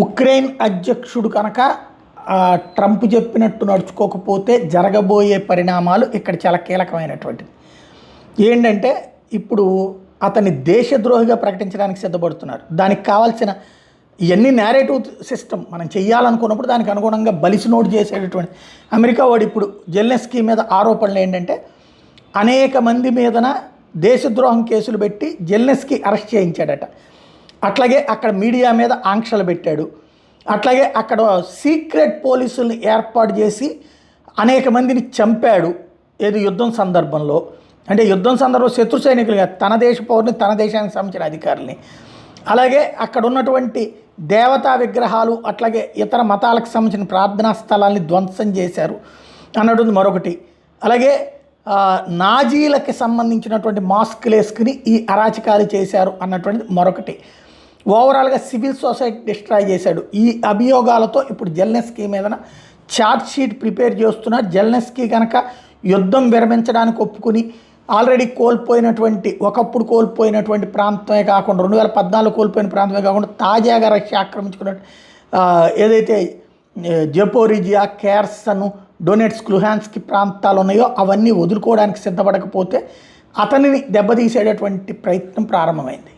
Ukraine అధ్యక్షుడు కనుక Trump చెప్పినట్టు నడుచుకోకపోతే జరగబోయే పరిణామాలు ఇక్కడ చాలా కీలకమైనటువంటిది. ఏంటంటే ఇప్పుడు అతన్ని దేశద్రోహిగా ప్రకటించడానికి సిద్ధపడుతున్నారు. దానికి కావాల్సిన ఇవన్నీ నేరేటివ్ సిస్టమ్ మనం చెయ్యాలనుకున్నప్పుడు దానికి అనుగుణంగా బలిసి నోటు చేసేటటువంటి అమెరికా వాడు ఇప్పుడు జెలెన్స్కీ మీద ఆరోపణలు ఏంటంటే అనేక మంది మీదన దేశద్రోహం కేసులు పెట్టి జెలెన్స్కీ అరెస్ట్ చేయించాడట. అట్లాగే అక్కడ మీడియా మీద ఆంక్షలు పెట్టాడు. అట్లాగే అక్కడ సీక్రెట్ పోలీసుల్ని ఏర్పాటు చేసి అనేక మందిని చంపాడు. ఏది యుద్ధం సందర్భంలో, అంటే యుద్ధం సందర్భంలో శత్రు సైనికులుగా తన దేశ పౌరుని, తన దేశానికి సంబంధించిన అధికారుల్ని, అలాగే అక్కడ ఉన్నటువంటి దేవతా విగ్రహాలు అట్లాగే ఇతర మతాలకు సంబంధించిన ప్రార్థనా స్థలాల్ని ధ్వంసం చేశారు అన్నటువంటి మరొకటి. అలాగే నాజీలకి సంబంధించినటువంటి మాస్కులు వేసుకుని ఈ అరాచకాలు చేశారు అన్నటువంటిది మరొకటి. ఓవరాల్గా సివిల్ సొసైటీ డిస్ట్రాయ్ చేశాడు. ఈ అభియోగాలతో ఇప్పుడు జెలెన్స్కీ మీదన ఛార్జ్ షీట్ ప్రిపేర్ చేస్తున్నారు. జెలెన్స్కీ కనుక యుద్ధం విరమించడానికి ఒప్పుకుని ఆల్రెడీ ఒకప్పుడు కోల్పోయినటువంటి ప్రాంతమే కాకుండా 2014 కోల్పోయిన ప్రాంతమే కాకుండా తాజాగా రష్యా ఆక్రమించుకున్న ఏదైతే జపోరిజియా, కేర్సన్, డొనెట్స్క్, లుహాన్స్క్ ప్రాంతాలు ఉన్నాయో అవన్నీ వదులుకోవడానికి సిద్ధపడకపోతే అతనిని దెబ్బతీసేటటువంటి ప్రయత్నం ప్రారంభమైంది.